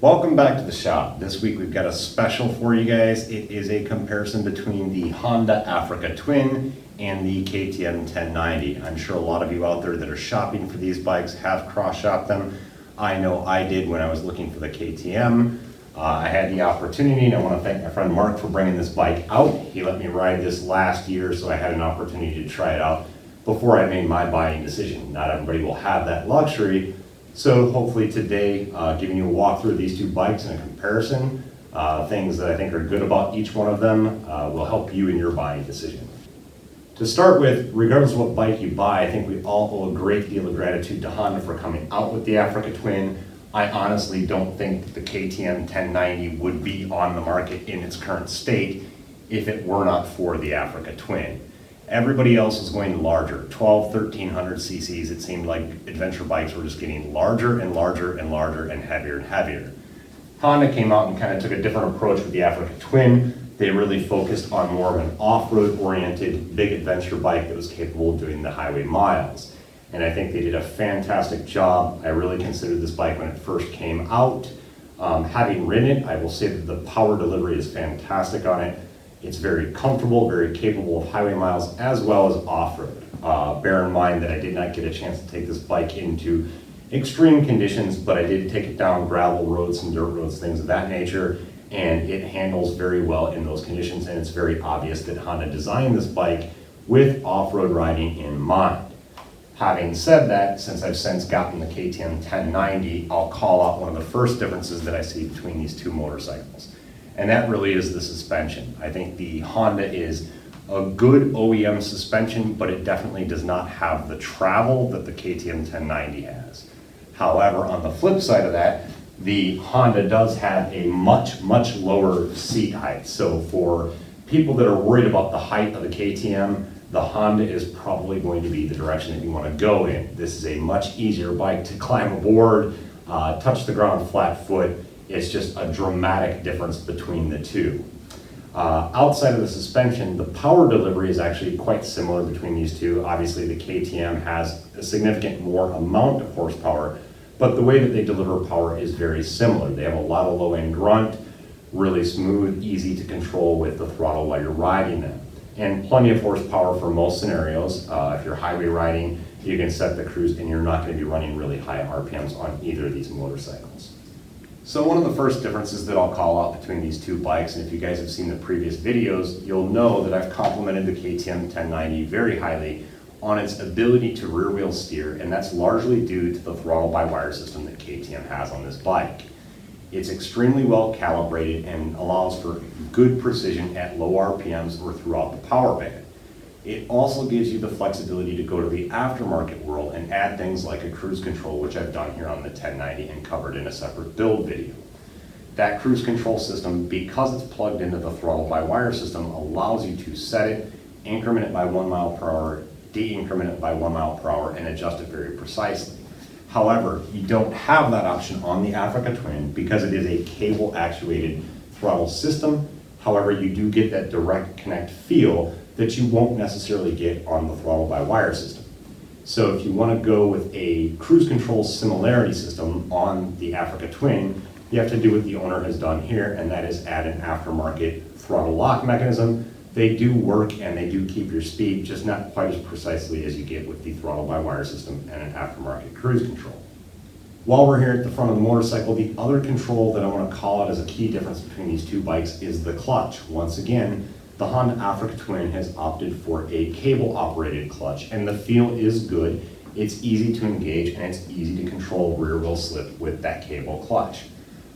Welcome back to the shop. This week we've got a special for you guys. It is a comparison between the Honda Africa Twin and the KTM 1090. I'm sure a lot of you out there that are shopping for these bikes have cross-shopped them. I know I did when I was looking for the KTM. I had the opportunity, and I want to thank my friend Mark for bringing this bike out. He let me ride this last year, so I had an opportunity to try it out before I made my buying decision. Not everybody will have that luxury. So hopefully today, giving you a walkthrough of these two bikes and a comparison, things that I think are good about each one of them will help you in your buying decision. To start with, regardless of what bike you buy, I think we all owe a great deal of gratitude to Honda for coming out with the Africa Twin. I honestly don't think the KTM 1090 would be on the market in its current state if it were not for the Africa Twin. Everybody else was going larger, 1300 cc's. It seemed like adventure bikes were just getting larger and larger and larger and heavier. Honda came out and kind of took a different approach with the Africa Twin. They really focused on more of an off-road oriented big adventure bike that was capable of doing the highway miles. And I think they did a fantastic job. I really considered this bike when it first came out. Having ridden it, I will say that the power delivery is fantastic on it. It's very comfortable, very capable of highway miles as well as off-road. Bear in mind that I did not get a chance to take this bike into extreme conditions, but I did take it down gravel roads, some dirt roads, things of that nature, and it handles very well in those conditions, and it's very obvious that Honda designed this bike with off-road riding in mind. Having said that, since I've since gotten the KTM 1090, I'll call out one of the first differences that I see between these two motorcycles. And that really is the suspension. I think the Honda is a good OEM suspension, but it definitely does not have the travel that the KTM 1090 has. However, on the flip side of that, the Honda does have a much lower seat height. So for people that are worried about the height of the KTM, the Honda is probably going to be the direction that you want to go in. This is a much easier bike to climb aboard, touch the ground flat foot. It's just a dramatic difference between the two. Outside of the suspension, the power delivery is actually quite similar between these two. Obviously, the KTM has a significant more amount of horsepower, but the way that they deliver power is very similar. They have a lot of low-end grunt, really smooth, easy to control with the throttle while you're riding them, and plenty of horsepower for most scenarios. If you're highway riding, you can set the cruise and you're not going to be running really high RPMs on either of these motorcycles. So one of the first differences that I'll call out between these two bikes, and if you guys have seen the previous videos, you'll know that I've complimented the KTM 1090 very highly on its ability to rear wheel steer, and that's largely due to the throttle by wire system that KTM has on this bike. It's extremely well calibrated and allows for good precision at low RPMs or throughout the power band. It also gives you the flexibility to go to the aftermarket world and add things like a cruise control, which I've done here on the 1090 and covered in a separate build video. That cruise control system, because it's plugged into the throttle by wire system, allows you to set it, increment it by 1 mile per hour, de-increment it by 1 mile per hour, and adjust it very precisely. However, you don't have that option on the Africa Twin because it is a cable actuated throttle system. However, you do get that direct connect feel that you won't necessarily get on the throttle by wire system. So if you want to go with a cruise control similarity system on the Africa Twin, you have to do what the owner has done here, and that is add an aftermarket throttle lock mechanism. They do work and they do keep your speed, just not quite as precisely as you get with the throttle by wire system and an aftermarket cruise control. While we're here at the front of the motorcycle, the other control that I want to call out as a key difference between these two bikes is the clutch. Once again, the Honda Africa Twin has opted for a cable operated clutch, and the feel is good. It's easy to engage and it's easy to control rear wheel slip with that cable clutch.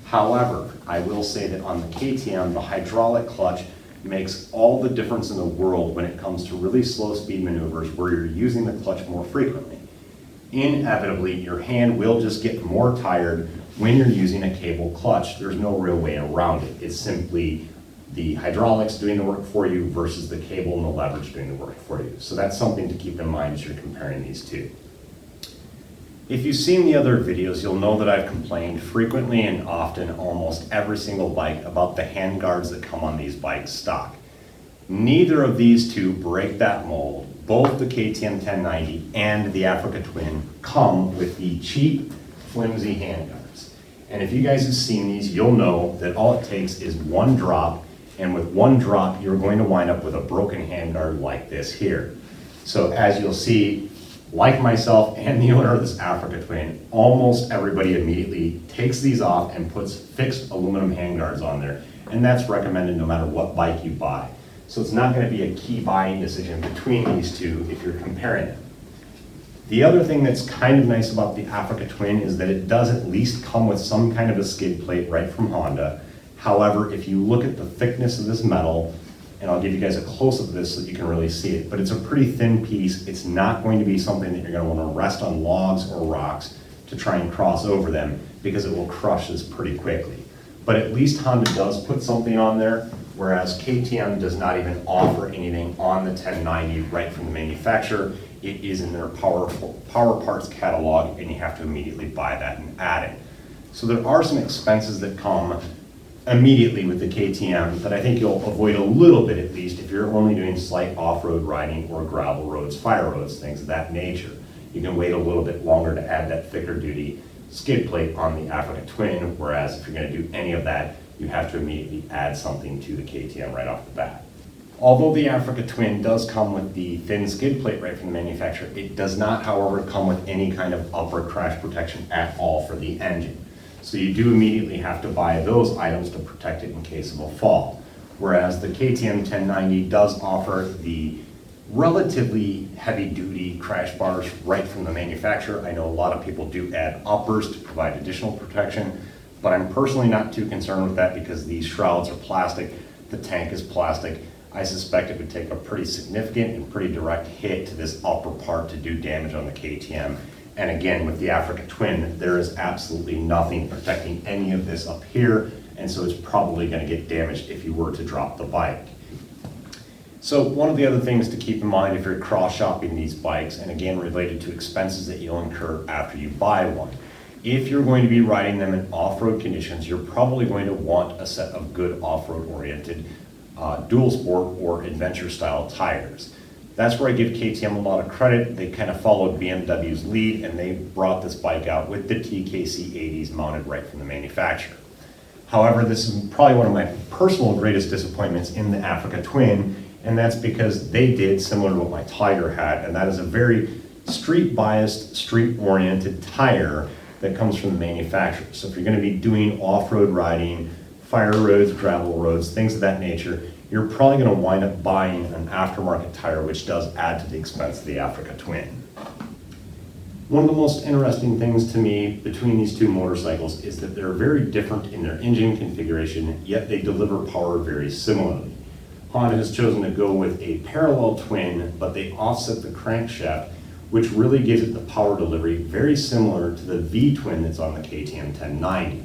However, I will say that on the KTM, the hydraulic clutch makes all the difference in the world when it comes to really slow speed maneuvers where you're using the clutch more frequently. Inevitably, your hand will just get more tired when you're using a cable clutch. There's no real way around it. It's simply the hydraulics doing the work for you versus the cable and the leverage doing the work for you. So that's something to keep in mind as you're comparing these two. If you've seen the other videos, you'll know that I've complained frequently and often, almost every single bike, about the handguards that come on these bikes stock. Neither of these two break that mold. Both the KTM 1090 and the Africa Twin come with the cheap, flimsy handguards. And if you guys have seen these, you'll know that all it takes is one drop, and with one drop, you're going to wind up with a broken handguard like this here. So as you'll see, like myself and the owner of this Africa Twin, almost everybody immediately takes these off and puts fixed aluminum handguards on there. And that's recommended no matter what bike you buy. So it's not going to be a key buying decision between these two if you're comparing them. The other thing that's kind of nice about the Africa Twin is that it does at least come with some kind of a skid plate right from Honda. However, if you look at the thickness of this metal, and I'll give you guys a close-up of this so that you can really see it, but it's a pretty thin piece. It's not going to be something that you're going to want to rest on logs or rocks to try and cross over them, because it will crush this pretty quickly. But at least Honda does put something on there, whereas KTM does not even offer anything on the 1090 right from the manufacturer. It is in their power parts catalog, and you have to immediately buy that and add it. So there are some expenses that come immediately with the KTM that I think you'll avoid a little bit, at least if you're only doing slight off-road riding or gravel roads, fire roads, things of that nature. You can wait a little bit longer to add that thicker duty skid plate on the Africa Twin, whereas if you're going to do any of that, you have to immediately add something to the KTM right off the bat. Although the Africa Twin does come with the thin skid plate right from the manufacturer, it does not, however, come with any kind of upper crash protection at all for the engine. So you do immediately have to buy those items to protect it in case of a fall. Whereas the KTM 1090 does offer the relatively heavy-duty crash bars right from the manufacturer. I know a lot of people do add uppers to provide additional protection, but I'm personally not too concerned with that because these shrouds are plastic, the tank is plastic. I suspect it would take a pretty significant and pretty direct hit to this upper part to do damage on the KTM. And again, with the Africa Twin, there is absolutely nothing protecting any of this up here, and so it's probably going to get damaged if you were to drop the bike. So one of the other things to keep in mind if you're cross-shopping these bikes, and again related to expenses that you'll incur after you buy one, if you're going to be riding them in off-road conditions, you're probably going to want a set of good off-road oriented dual sport or adventure style tires. That's where I give KTM a lot of credit. They kind of followed BMW's lead, and they brought this bike out with the TKC 80s mounted right from the manufacturer. However, this is probably one of my personal greatest disappointments in the Africa Twin, and that's because they did similar to what my Tiger had, and that is a very street-biased, street-oriented tire that comes from the manufacturer. So if you're going to be doing off-road riding, fire roads, gravel roads, things of that nature, you're probably going to wind up buying an aftermarket tire, which does add to the expense of the Africa Twin. One of the most interesting things to me between these two motorcycles is that they're very different in their engine configuration, yet they deliver power very similarly. Honda has chosen to go with a parallel twin, but they offset the crankshaft, which really gives it the power delivery very similar to the V-twin that's on the KTM 1090.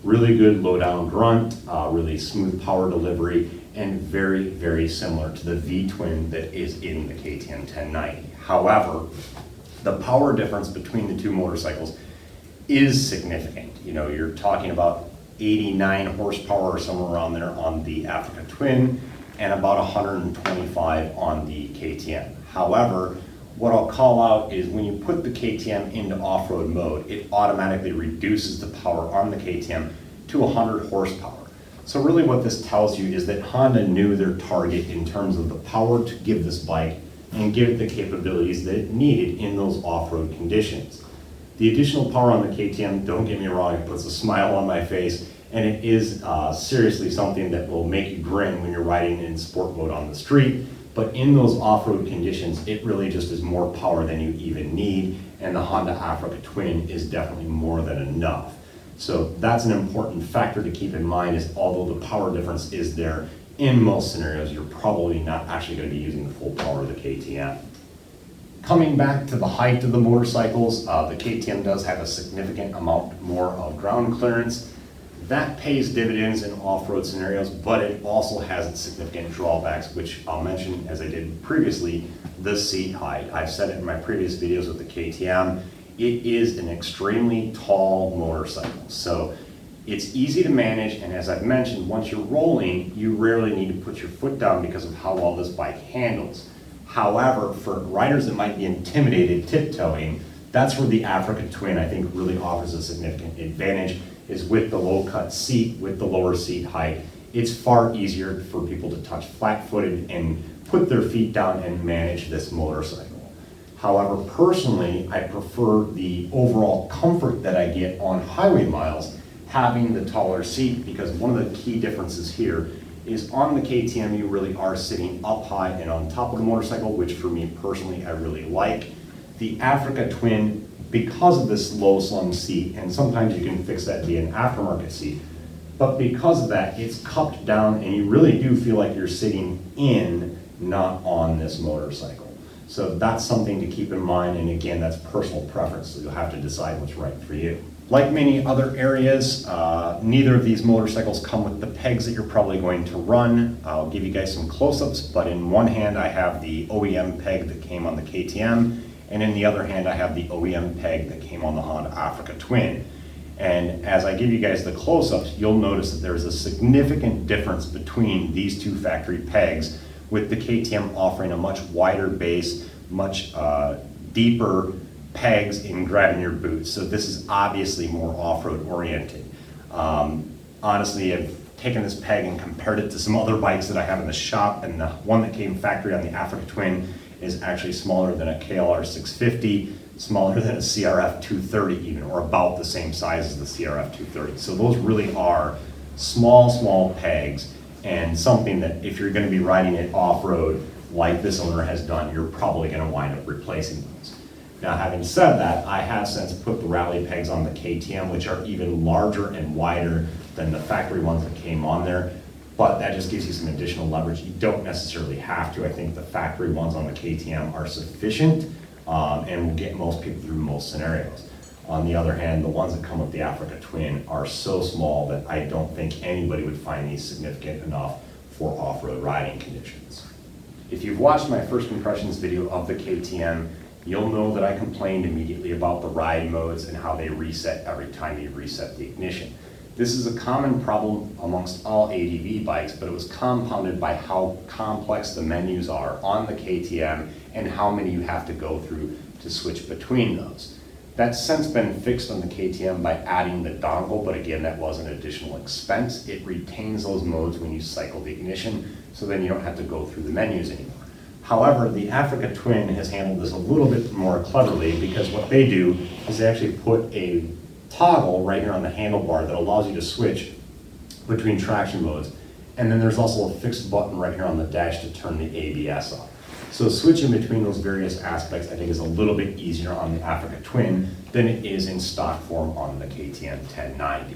Really good low-down grunt, really smooth power delivery, and very, very similar to the V-twin that is in the KTM 1090. However, the power difference between the two motorcycles is significant. You know, you're talking about 89 horsepower or somewhere around there on the Africa Twin and about 125 on the KTM. However, what I'll call out is when you put the KTM into off-road mode, it automatically reduces the power on the KTM to 100 horsepower. So really what this tells you is that Honda knew their target in terms of the power to give this bike and give it the capabilities that it needed in those off-road conditions. The additional power on the KTM, don't get me wrong, it puts a smile on my face, and it is seriously something that will make you grin when you're riding in sport mode on the street. But in those off-road conditions, it really just is more power than you even need, and the Honda Africa Twin is definitely more than enough. So that's an important factor to keep in mind, is although the power difference is there, in most scenarios, you're probably not actually going to be using the full power of the KTM. Coming back to the height of the motorcycles, the KTM does have a significant amount more of ground clearance. That pays dividends in off-road scenarios, but it also has its significant drawbacks, which I'll mention as I did previously, the seat height. I've said it in my previous videos with the KTM. It is an extremely tall motorcycle, so it's easy to manage, and as I've mentioned, once you're rolling, you rarely need to put your foot down because of how well this bike handles. However, for riders that might be intimidated tiptoeing, that's where the Africa Twin, I think, really offers a significant advantage, is with the low cut seat, with the lower seat height, it's far easier for people to touch flat-footed and put their feet down and manage this motorcycle. However, personally, I prefer the overall comfort that I get on highway miles having the taller seat, because one of the key differences here is on the KTM, you really are sitting up high and on top of the motorcycle, which for me personally, I really like. The Africa Twin, because of this low slung seat, and sometimes you can fix that via an aftermarket seat, but because of that, it's cupped down and you really do feel like you're sitting in, not on this motorcycle. So that's something to keep in mind, and again, that's personal preference, so you'll have to decide what's right for you. Like many other areas, neither of these motorcycles come with the pegs that you're probably going to run. I'll give you guys some close-ups, but in one hand I have the OEM peg that came on the KTM, and in the other hand I have the OEM peg that came on the Honda Africa Twin. And as I give you guys the close-ups, you'll notice that there's a significant difference between these two factory pegs, with the KTM offering a much wider base, much deeper pegs in grabbing your boots. So this is obviously more off-road oriented. Honestly, I've taken this peg and compared it to some other bikes that I have in the shop, and the one that came factory on the Africa Twin is actually smaller than a KLR 650, smaller than a CRF 230 even, or about the same size as the CRF 230. So those really are small pegs, and something that if you're going to be riding it off-road like this owner has done, you're probably going to wind up replacing those. Now, having said that, I have since put the rally pegs on the KTM, which are even larger and wider than the factory ones that came on there, but that just gives you some additional leverage. You don't necessarily have to. I think the factory ones on the KTM are sufficient and will get most people through most scenarios. On the other hand, the ones that come with the Africa Twin are so small that I don't think anybody would find these significant enough for off-road riding conditions. If you've watched my first impressions video of the KTM, you'll know that I complained immediately about the ride modes and how they reset every time you reset the ignition. This is a common problem amongst all ADV bikes, but it was compounded by how complex the menus are on the KTM and how many you have to go through to switch between those. That's since been fixed on the KTM by adding the dongle, but again, that was an additional expense. It retains those modes when you cycle the ignition, so then you don't have to go through the menus anymore. However, the Africa Twin has handled this a little bit more cleverly, because what they do is they actually put a toggle right here on the handlebar that allows you to switch between traction modes. And then there's also a fixed button right here on the dash to turn the ABS off. So switching between those various aspects, I think, is a little bit easier on the Africa Twin than it is in stock form on the KTM 1090.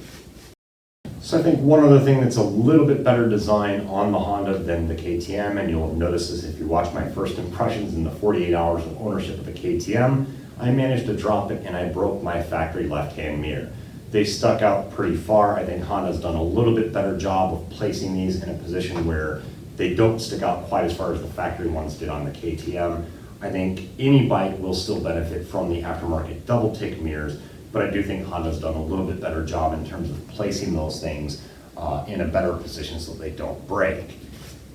So I think one other thing that's a little bit better design on the Honda than the KTM, and you'll have noticed this if you watch my first impressions in the 48 hours of ownership of the KTM, I managed to drop it and I broke my factory left-hand mirror. They stuck out pretty far. I think Honda's done a little bit better job of placing these in a position where they don't stick out quite as far as the factory ones did on the KTM. I think any bike will still benefit from the aftermarket double tick mirrors, but I do think Honda's done a little bit better job in terms of placing those things in a better position so they don't break.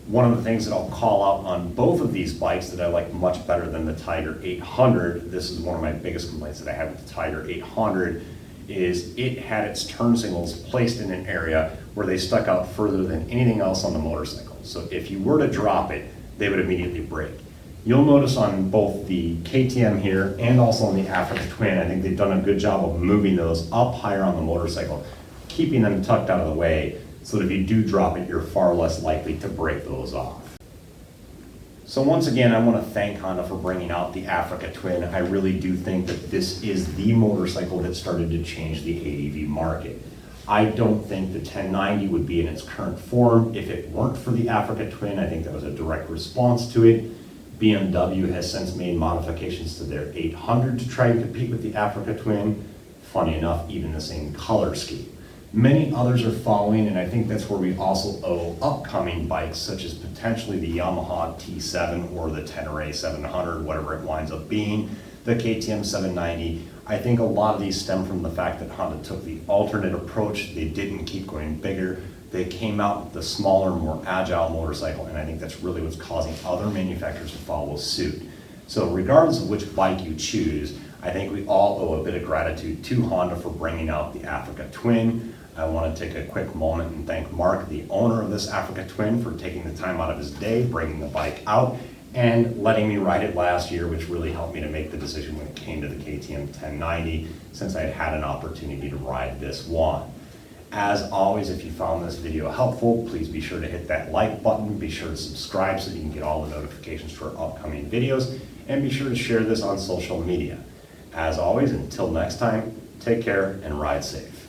One of the things that I'll call out on both of these bikes that I like much better than the Tiger 800, this is one of my biggest complaints that I have with the Tiger 800, is it had its turn signals placed in an area where they stuck out further than anything else on the motorcycle. So if you were to drop it, they would immediately break. You'll notice on both the KTM here and also on the Africa Twin, I think they've done a good job of moving those up higher on the motorcycle, keeping them tucked out of the way, so that if you do drop it, you're far less likely to break those off. So once again, I want to thank Honda for bringing out the Africa Twin. I really do think that this is the motorcycle that started to change the ADV market. I don't think the 1090 would be in its current form if it weren't for the Africa Twin. I think that was a direct response to it. BMW has since made modifications to their 800 to try and compete with the Africa Twin. Funny enough, even the same color scheme. Many others are following, and I think that's where we also owe upcoming bikes, such as potentially the Yamaha T7 or the Tenere 700, whatever it winds up being, the KTM 790. I think a lot of these stem from the fact that Honda took the alternate approach. They didn't keep going bigger. They came out with the smaller, more agile motorcycle, and I think that's really what's causing other manufacturers to follow suit. So regardless of which bike you choose, I think we all owe a bit of gratitude to Honda for bringing out the Africa Twin. I want to take a quick moment and thank Mark, the owner of this Africa Twin, for taking the time out of his day, bringing the bike out, and letting me ride it last year, which really helped me to make the decision when it came to the KTM 1090, since I had had an opportunity to ride this one. As always, if you found this video helpful, please be sure to hit that like button, be sure to subscribe so you can get all the notifications for upcoming videos, and be sure to share this on social media. As always, until next time, take care and ride safe.